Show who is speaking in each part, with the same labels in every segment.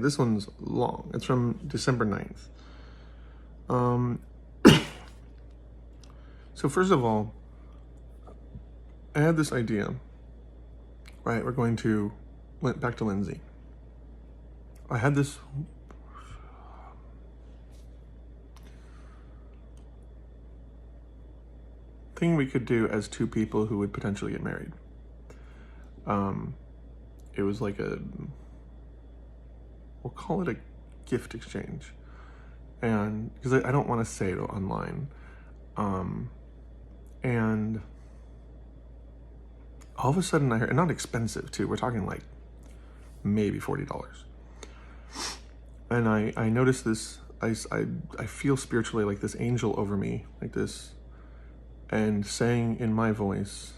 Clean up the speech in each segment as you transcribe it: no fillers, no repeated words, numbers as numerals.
Speaker 1: This one's long. It's from December 9th. So first of all, I had this idea, right? We're going to back to Lindsey. I had this thing we could do as two people who would potentially get married. It was like we'll call it a gift exchange. And because I don't want to say it online. And all of a sudden I heard, and not expensive too, we're talking like maybe $40. And I noticed this, I feel spiritually like this angel over me, like this, and saying in my voice,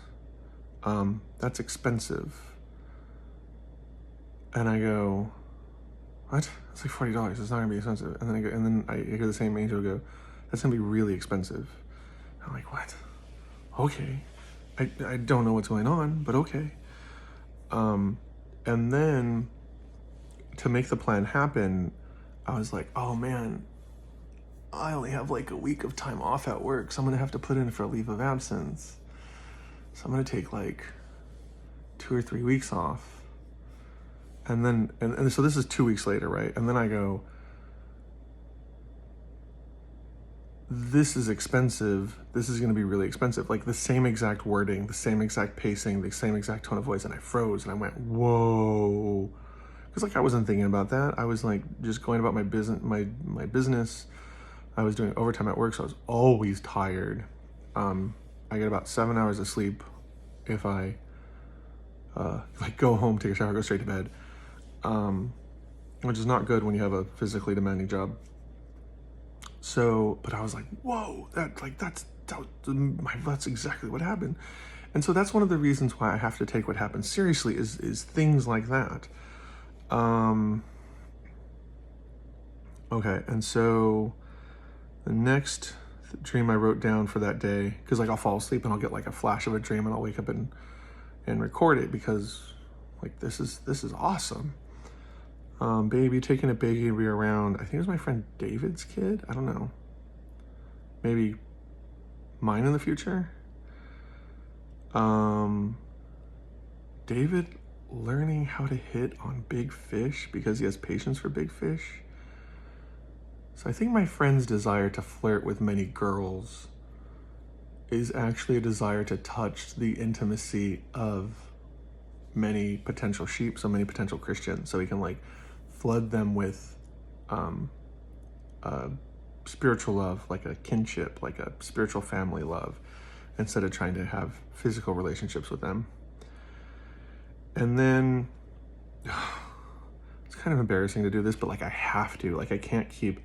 Speaker 1: that's expensive. And I go, what? It's like $40. It's not gonna be expensive. And then I hear the same angel go, that's gonna be really expensive. I'm like, what? Okay. I don't know what's going on, but okay. And then to make the plan happen, I was like, oh man, I only have like a week of time off at work, so I'm gonna have to put in for a leave of absence. So I'm gonna take like 2 or 3 weeks off. And then, and so this is 2 weeks later, right? And then I go, this is expensive. This is going to be really expensive. Like the same exact wording, the same exact pacing, the same exact tone of voice. And I froze and I went, whoa. Because like I wasn't thinking about that. I was like just going about my business, my business. I was doing overtime at work, so I was always tired. I get about 7 hours of sleep if I like go home, take a shower, go straight to bed. Which is not good when you have a physically demanding job. So, but I was like, whoa, that's exactly what happened. And so that's one of the reasons why I have to take what happens seriously is things like that. Okay, and so the next dream I wrote down for that day, because like I'll fall asleep and I'll get like a flash of a dream and I'll wake up and record it because like this is awesome. Baby taking a baby around, I think it was my friend David's kid, I don't know, maybe mine in the future. David learning how to hit on big fish because he has patience for big fish. So I think my friend's desire to flirt with many girls is actually a desire to touch the intimacy of many potential sheep, so many potential Christians, so he can like flood them with spiritual love, like a kinship, like a spiritual family love, instead of trying to have physical relationships with them. And then it's kind of embarrassing to do this, but like I have to, like I can't keep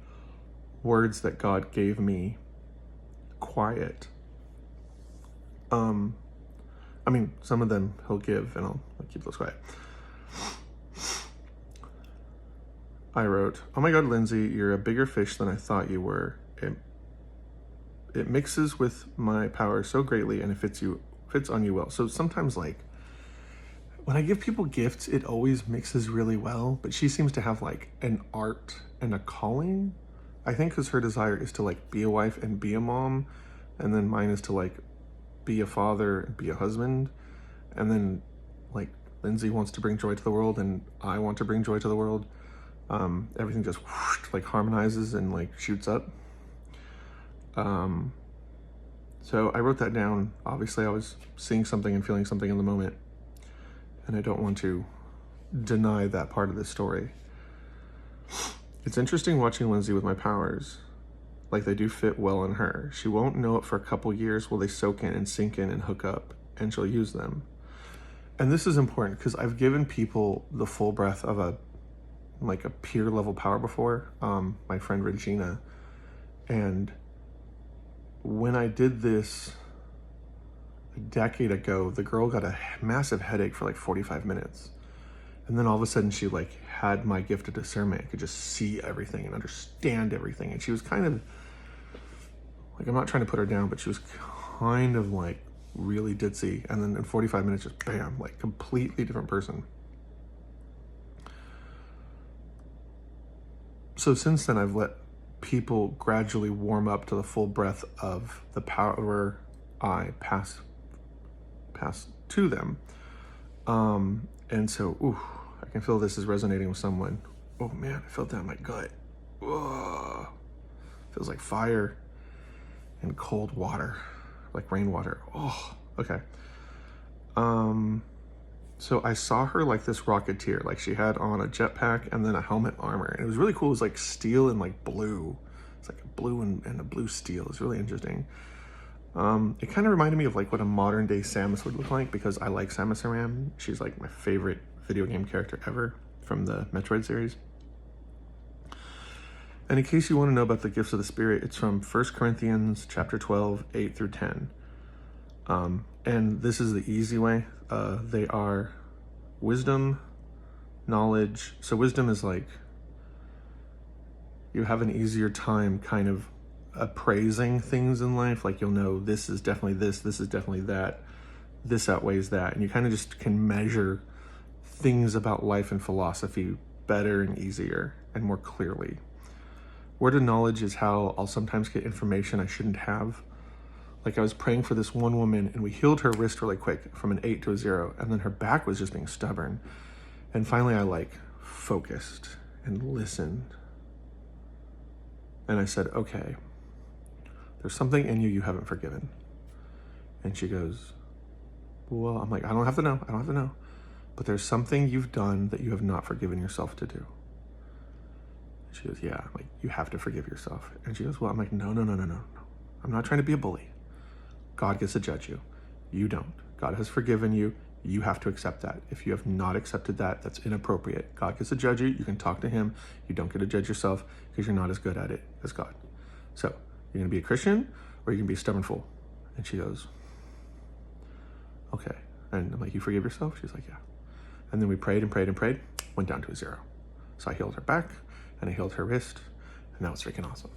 Speaker 1: words that God gave me quiet. I mean, some of them he'll give and I'll keep those quiet. I wrote, oh my God, Lindsey, you're a bigger fish than I thought you were. It mixes with my power so greatly and it fits on you well. So sometimes like when I give people gifts, it always mixes really well, but she seems to have like an art and a calling. I think because her desire is to like be a wife and be a mom. And then mine is to like be a father and be a husband. And then like Lindsey wants to bring joy to the world and I want to bring joy to the world. Everything just whoosh, like harmonizes and like shoots up. So I wrote that down. Obviously I was seeing something and feeling something in the moment, and I don't want to deny that part of the story. It's interesting watching Lindsey with my powers. Like they do fit well on her. She won't know it for a couple years while they soak in and sink in and hook up, and she'll use them. And this is important because I've given people the full breath of a peer level power before, my friend Regina. And when I did this a decade ago, the girl got a massive headache for like 45 minutes. And then all of a sudden she like had my gift of discernment. I could just see everything and understand everything. And she was kind of like, I'm not trying to put her down, but she was kind of like really ditzy. And then in 45 minutes, just bam, like completely different person. So since then, I've let people gradually warm up to the full breadth of the power I pass to them. And so, I can feel this is resonating with someone. Oh man, I felt that in my gut. Whoa. Feels like fire and cold water, like rainwater. Oh, okay. So I saw her like this Rocketeer, like she had on a jetpack and then a helmet armor. And it was really cool. It was like steel and like blue. It's like a blue and a blue steel. It's really interesting. It kind of reminded me of like what a modern day Samus would look like, because I like Samus Aran. She's like my favorite video game character ever from the Metroid series. And in case you want to know about the gifts of the Spirit, it's from 1 Corinthians chapter 12, 8 through 10. And this is the easy way. They are wisdom, knowledge. So wisdom is like, you have an easier time kind of appraising things in life. Like you'll know this is definitely this is definitely that, this outweighs that. And you kind of just can measure things about life and philosophy better and easier and more clearly. Word of knowledge is how I'll sometimes get information I shouldn't have. Like I was praying for this one woman and we healed her wrist really quick from an 8 to a 0. And then her back was just being stubborn. And finally I like focused and listened. And I said, okay, there's something in you haven't forgiven. And she goes, well, I'm like, I don't have to know. But there's something you've done that you have not forgiven yourself to do. She goes, yeah, like you have to forgive yourself. And she goes, well, I'm like, no. I'm not trying to be a bully. God gets to judge you. You don't. God has forgiven you. You have to accept that. If you have not accepted that, that's inappropriate. God gets to judge you. You can talk to him. You don't get to judge yourself because you're not as good at it as God. So you're going to be a Christian or you can be a stubborn fool. And she goes, okay. And I'm like, you forgive yourself? She's like, yeah. And then we prayed, went down to a 0. So I healed her back and I healed her wrist, and that was freaking awesome.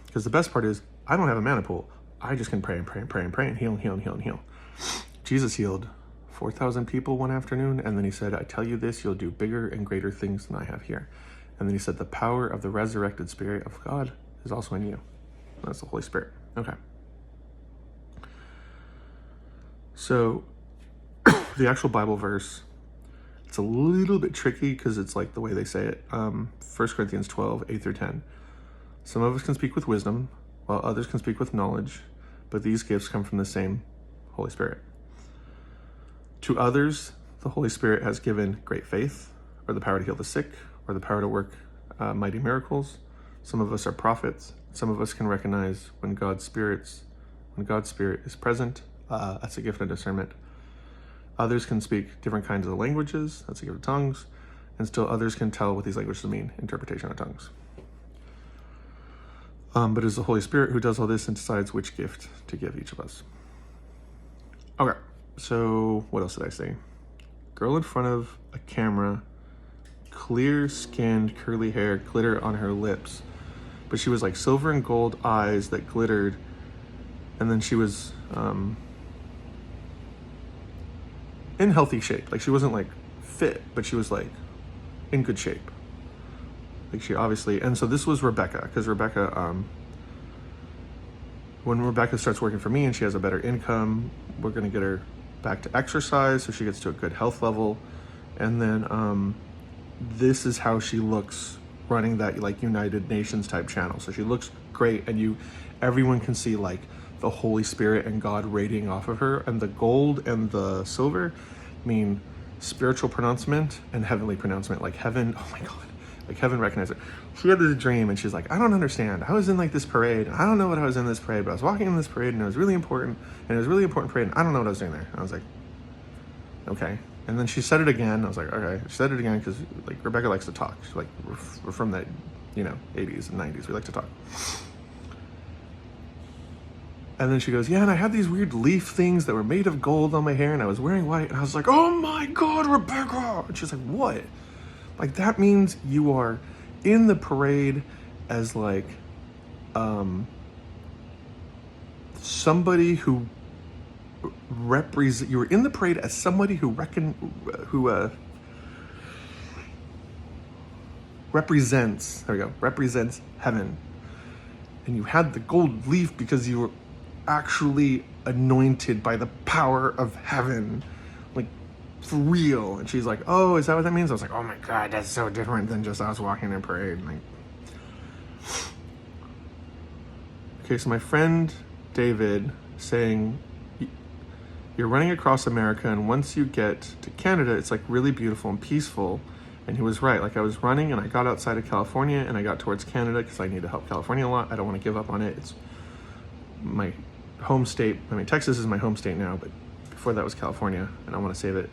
Speaker 1: Because the best part is I don't have a mana pool. I just can pray and heal. Jesus healed 4,000 people one afternoon, and then he said, I tell you this, you'll do bigger and greater things than I have here. And then he said, the power of the resurrected Spirit of God is also in you. That's the Holy Spirit. Okay. So the actual Bible verse, it's a little bit tricky because it's like the way they say it. 1 Corinthians 12, 8 through 10. Some of us can speak with wisdom, while others can speak with knowledge, but these gifts come from the same Holy Spirit. To others, the Holy Spirit has given great faith, or the power to heal the sick, or the power to work mighty miracles. Some of us are prophets. Some of us can recognize when God's Spirit is present. That's a gift of discernment. Others can speak different kinds of languages. That's a gift of tongues. And still others can tell what these languages mean. Interpretation of tongues. But it is the Holy Spirit who does all this and decides which gift to give each of us. Okay, so what else did I say? Girl in front of a camera, clear-skinned, curly hair, glitter on her lips. But she was like silver and gold eyes that glittered. And then she was in healthy shape. Like she wasn't like fit, but she was like in good shape. Like she obviously, and so this was Rebekah, because Rebekah, when Rebekah starts working for me and she has a better income, we're going to get her back to exercise so she gets to a good health level. And then this is how she looks running that like United Nations type channel. So she looks great, and everyone can see like the Holy Spirit and God radiating off of her, and the gold and the silver mean spiritual pronouncement and heavenly pronouncement, like heaven. Oh my God. Like heaven recognized her. She had this dream and she's like, I don't understand. I was in like this parade. I don't know what I was in this parade, but I was walking in this parade and it was really important. And it was a really important parade. And I don't know what I was doing there. And I was like, okay. And then she said it again. I was like, okay. She said it again because like Rebekah likes to talk. She's like, we're from that, 80s and 90s. We like to talk. And then she goes, yeah, and I had these weird leaf things that were made of gold on my hair and I was wearing white. And I was like, oh my God, Rebekah. And she's like, what? Like, that means you are in the parade as, like, somebody who you were in the parade as somebody who represents heaven. And you had the gold leaf because you were actually anointed by the power of heaven. Like, for real. And she's like, oh, is that what that means? I was like, oh my God, that's so different than just us walking in parade. Like, okay, so my friend David saying, you're running across America, and once you get to Canada, it's like really beautiful and peaceful. And he was right. Like, I was running and I got outside of California and I got towards Canada because I need to help California a lot. I don't want to give up on it. It's my home state. I mean, Texas is my home state now, but before that was California, and I want to save it.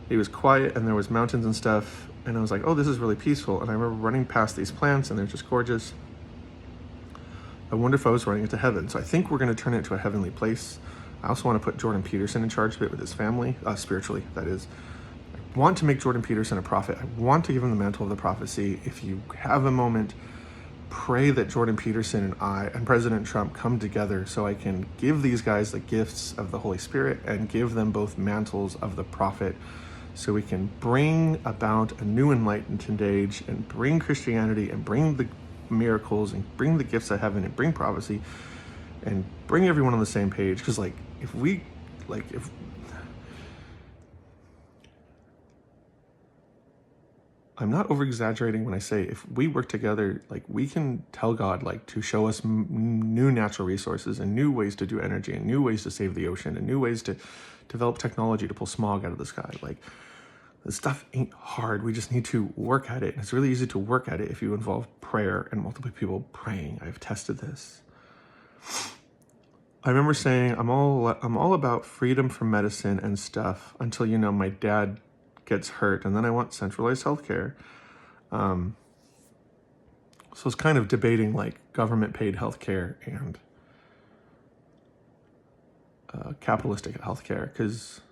Speaker 1: It was quiet and there was mountains and stuff, and I was like, oh, this is really peaceful. And I remember running past these plants and they're just gorgeous. I wonder if I was running into heaven. So I think we're going to turn it into a heavenly place. I also want to put Jordan Peterson in charge of it with his family, spiritually, that is. I want to make Jordan Peterson a prophet. I want to give him the mantle of the prophecy. If you have a moment, pray that Jordan Peterson and I and President Trump come together so I can give these guys the gifts of the Holy Spirit and give them both mantles of the prophet, so we can bring about a new enlightened age and bring Christianity and bring the miracles and bring the gifts of heaven and bring prophecy and bring everyone on the same page. Because if I'm not over exaggerating when I say if we work together, like, we can tell God, like, to show us new natural resources and new ways to do energy and new ways to save the ocean and new ways to develop technology to pull smog out of the sky. Like, this stuff ain't hard. We just need to work at it. And it's really easy to work at it if you involve prayer and multiple people praying. I've tested this. I remember saying, I'm all about freedom from medicine and stuff until, my dad gets hurt, and then I want centralized healthcare. So it's kind of debating like government paid healthcare and capitalistic healthcare, because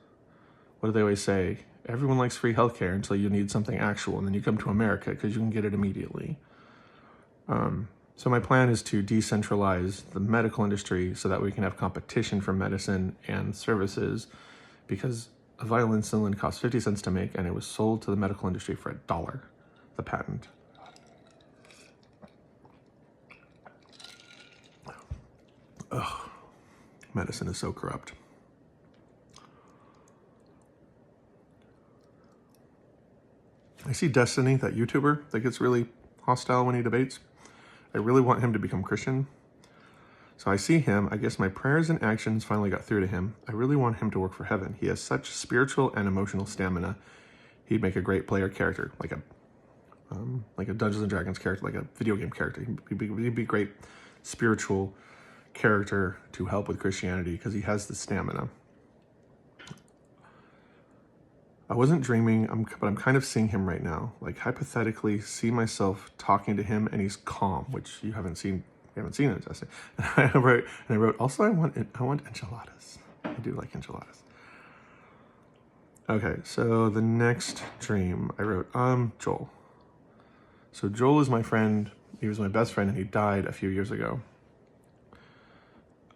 Speaker 1: what do they always say? Everyone likes free healthcare until you need something actual, and then you come to America because you can get it immediately. So my plan is to decentralize the medical industry so that we can have competition for medicine and services, because a vial insulin cost 50 cents to make, and it was sold to the medical industry for $1, the patent. Ugh, medicine is so corrupt. I see Destiny, that YouTuber that gets really hostile when he debates. I really want him to become Christian. So I see him. I guess my prayers and actions finally got through to him. I really want him to work for heaven. He has such spiritual and emotional stamina. He'd make a great player character, like a Dungeons and Dragons character, like a video game character. He'd be a great spiritual character to help with Christianity because he has the stamina. I wasn't dreaming, but I'm kind of seeing him right now. Like, hypothetically, see myself talking to him, and he's calm, which you haven't seen. You haven't seen it, Justin. And I wrote, also, I want enchiladas. I do like enchiladas. Okay, so the next dream, I wrote, Joel. So Joel is my friend. He was my best friend, and he died a few years ago.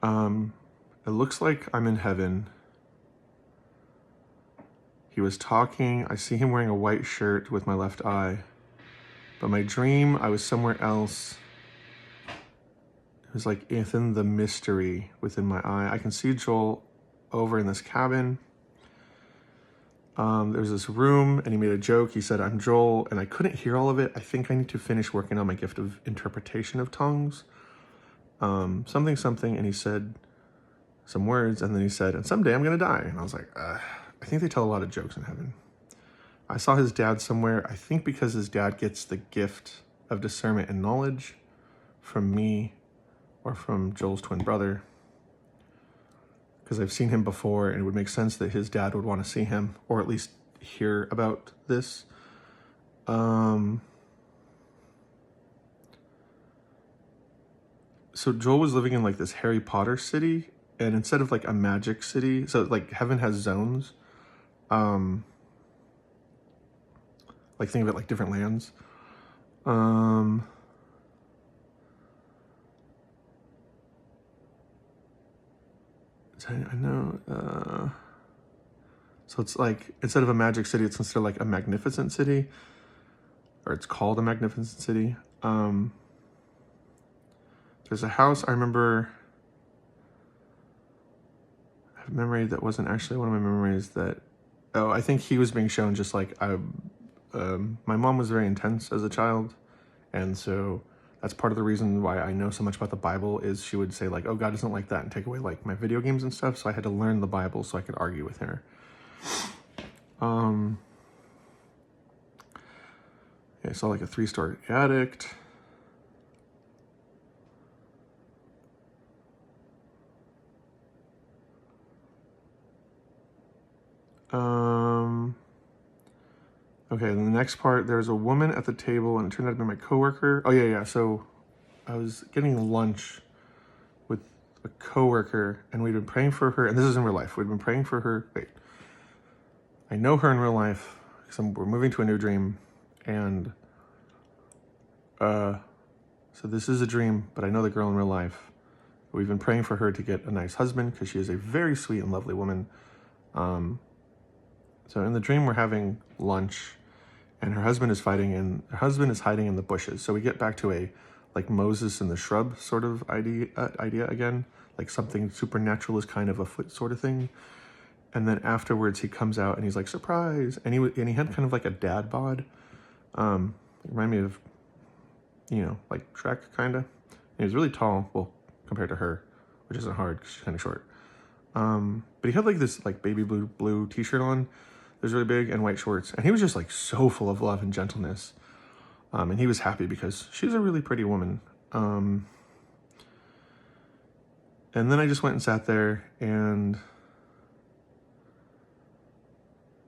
Speaker 1: It looks like I'm in heaven. He was talking. I see him wearing a white shirt with my left eye. But my dream, I was somewhere else. It was like within the mystery within my eye. I can see Joel over in this cabin. There's this room, and he made a joke. He said, I'm Joel, and I couldn't hear all of it. I think I need to finish working on my gift of interpretation of tongues. Something, and he said some words, and then he said, and someday I'm going to die. And I was like, I think they tell a lot of jokes in heaven. I saw his dad somewhere, I think because his dad gets the gift of discernment and knowledge from me or from Joel's twin brother, because I've seen him before, and it would make sense that his dad would want to see him, or at least hear about this. So Joel was living in like this Harry Potter city, and instead of like a magic city, so like heaven has zones. Like, think of it like different lands. I know. So it's like, instead of a magic city, it's considered like a magnificent city. or it's called a magnificent city. There's a house, I remember, I have a memory that wasn't actually one of my memories that, I think he was being shown just like, my mom was very intense as a child, and so that's part of the reason why I know so much about the Bible is she would say like, oh, God doesn't like that, and take away like my video games and stuff, so I had to learn the Bible so I could argue with her. Yeah, I saw like a 3-story attic. Okay, and the next part, there's a woman at the table, and it turned out to be my coworker. Oh, yeah. So I was getting lunch with a coworker, and we'd been praying for her, and this is in real life. We'd been praying for her. Wait, I know her in real life, because we're moving to a new dream, and so this is a dream, but I know the girl in real life. We've been praying for her to get a nice husband, because she is a very sweet and lovely woman. So in the dream, we're having lunch, and her husband is hiding in the bushes. So we get back to a like Moses in the shrub sort of idea again, like something supernatural is kind of afoot sort of thing. And then afterwards he comes out and he's like, surprise. And he had kind of like a dad bod. It reminded me of, like Shrek kind of. He was really tall, well, compared to her, which isn't hard because she's kind of short. But he had like this like baby blue t-shirt on. It was really big, and white shorts. And he was just like so full of love and gentleness. And he was happy because she's a really pretty woman. And then I just went and sat there, and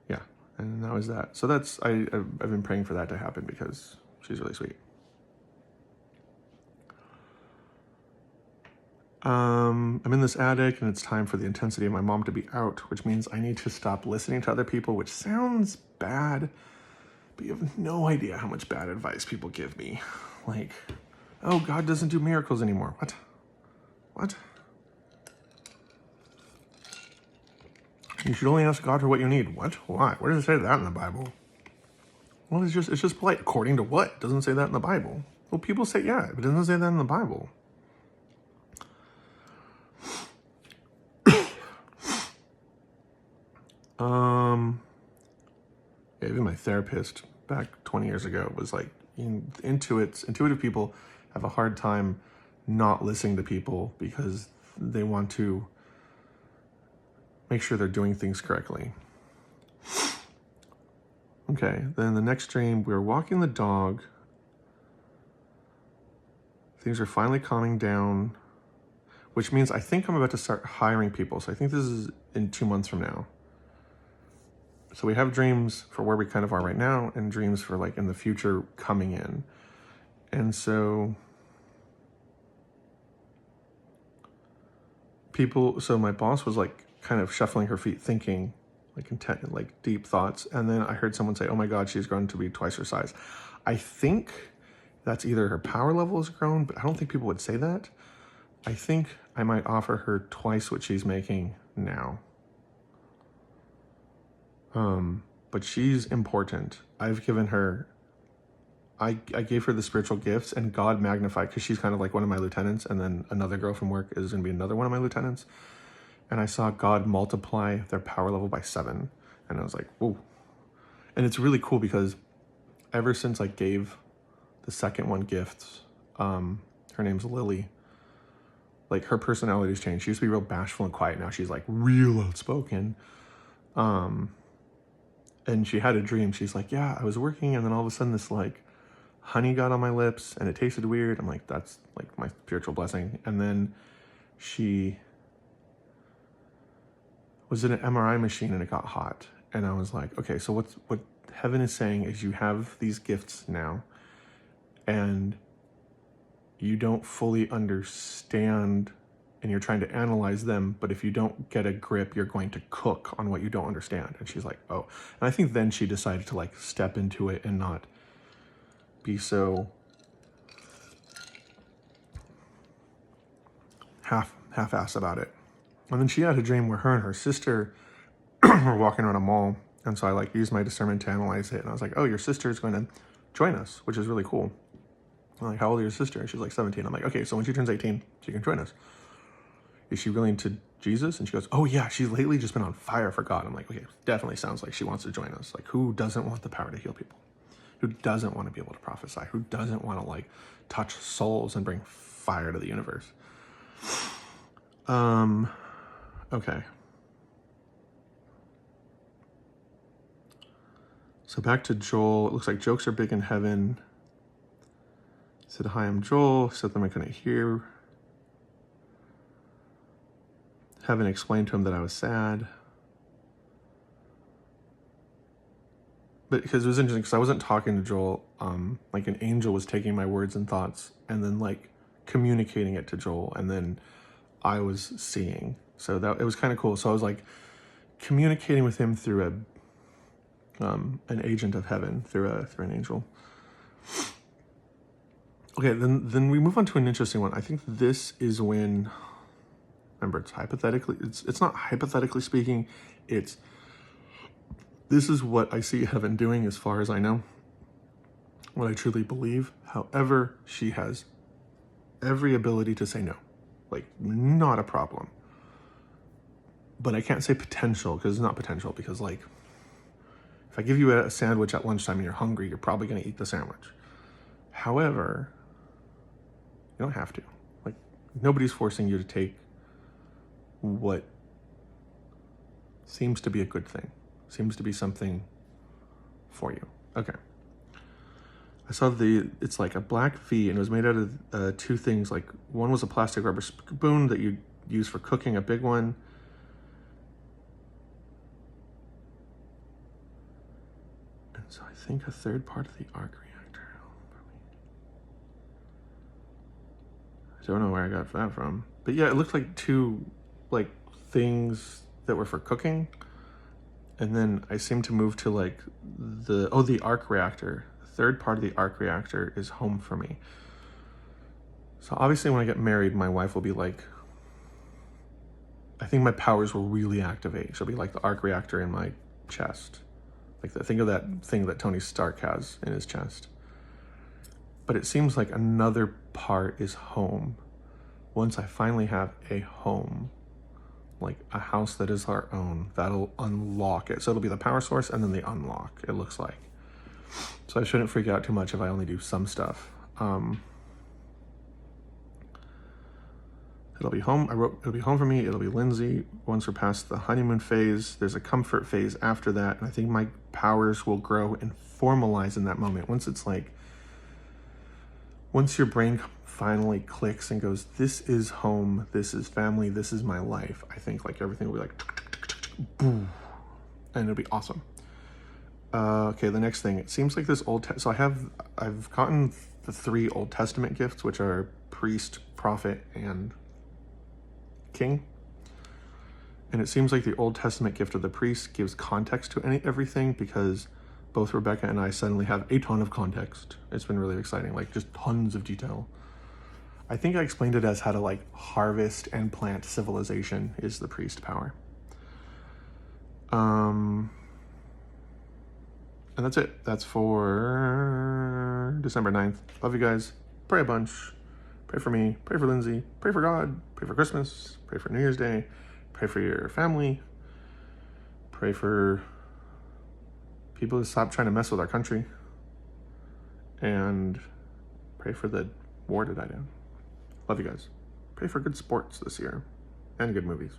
Speaker 1: yeah, and that was that. So I've been praying for that to happen because she's really sweet. I'm in this attic, and it's time for the intensity of my mom to be out, which means I need to stop listening to other people, which sounds bad, but you have no idea how much bad advice people give me. Like, oh, God doesn't do miracles anymore. What? You should only ask God for what you need. What? Why? Where does it say that in the Bible? Well, it's just polite. According to what? It doesn't say that in the Bible. Well, people say, yeah, but it doesn't say that in the Bible. Yeah, even my therapist back 20 years ago was like, intuitive people have a hard time not listening to people because they want to make sure they're doing things correctly. Okay, then the next dream, we were walking the dog. Things are finally calming down, which means I think I'm about to start hiring people. So I think this is in 2 months from now. So we have dreams for where we kind of are right now and dreams for like in the future coming in. And so my boss was like kind of shuffling her feet, thinking like intent, like deep thoughts. And then I heard someone say, oh my God, she's grown to be twice her size. I think that's either her power level has grown, but I don't think people would say that. I think I might offer her twice what she's making now. But she's important. I've given her, I gave her the spiritual gifts, and God magnified, because she's kind of like one of my lieutenants, and then another girl from work is going to be another one of my lieutenants. And I saw God multiply their power level by 7. And I was like, whoa. And it's really cool because ever since I gave the second one gifts, her name's Lily, like her personality's changed. She used to be real bashful and quiet. Now she's like real outspoken. And she had a dream. She's like, yeah, I was working, and then all of a sudden this like honey got on my lips and it tasted weird. I'm like, that's like my spiritual blessing. And then she was in an MRI machine and it got hot. And I was like, okay, so what heaven is saying is you have these gifts now and you don't fully understand and you're trying to analyze them, but if you don't get a grip, you're going to cook on what you don't understand. And she's like, oh. And I think then she decided to like step into it and not be so half-assed about it. And then she had a dream where her and her sister were walking around a mall. And so I like used my discernment to analyze it. And I was like, oh, your sister is going to join us, which is really cool. I'm like, how old is your sister? And she's like 17. I'm like, okay, so when she turns 18, she can join us. Is she really into Jesus? And she goes, oh yeah, she's lately just been on fire for God. I'm like, okay, definitely sounds like she wants to join us. Like, who doesn't want the power to heal people? Who doesn't want to be able to prophesy? Who doesn't want to like touch souls and bring fire to the universe? Okay. So back to Joel. It looks like jokes are big in heaven. Said, hi, I'm Joel. Said them I couldn't hear. Heaven explained to him that I was sad. But because it was interesting, because I wasn't talking to Joel, like an angel was taking my words and thoughts and then like communicating it to Joel, and then I was seeing. So that it was kind of cool. So I was like communicating with him through an agent of heaven, through an angel. Okay, then we move on to an interesting one. I think this is when, remember, it's not hypothetically speaking, this is what I see heaven doing as far as I know, what I truly believe. However, she has every ability to say no, like not a problem. But I can't say potential, because it's not potential, because like, if I give you a sandwich at lunchtime and you're hungry, you're probably going to eat the sandwich. However, you don't have to. Like, nobody's forcing you to take what seems to be a good thing, seems to be something for you. Okay. I saw it's like a black V, and it was made out of two things. Like, one was a plastic rubber spoon that you use for cooking, a big one. And so I think a third part of the arc reactor. I don't know where I got that from. But yeah, it looked like two like things that were for cooking. And then I seem to move to like the arc reactor. The third part of the arc reactor is home for me. So obviously when I get married, my wife will be like, I think my powers will really activate. She'll be like the arc reactor in my chest. Like think of that thing that Tony Stark has in his chest. But it seems like another part is home. Once I finally have a home, like a house that is our own, that'll unlock it. So it'll be the power source and then the unlock, it looks like. So I shouldn't freak out too much if I only do some stuff. It'll be home. It'll be home for me. It'll be Lindsey. Once we're past the honeymoon phase, there's a comfort phase after that. And I think my powers will grow and formalize in that moment. Once your brain finally clicks and goes, this is home, this is family, this is my life, I think like everything will be like, boom, and it'll be awesome. Okay, the next thing, it seems like this so I've gotten the 3 Old Testament gifts, which are priest, prophet, and king. And it seems like the Old Testament gift of the priest gives context to everything, because both Rebekah and I suddenly have a ton of context. It's been really exciting, like just tons of detail. I think I explained it as how to like harvest and plant civilization is the priest power. And that's it. That's for December 9th. Love you guys. Pray a bunch. Pray for me. Pray for Lindsey. Pray for God. Pray for Christmas. Pray for New Year's Day. Pray for your family. Pray for people to stop trying to mess with our country. And pray for the war to die down. Love you guys. Pray for good sports this year and good movies.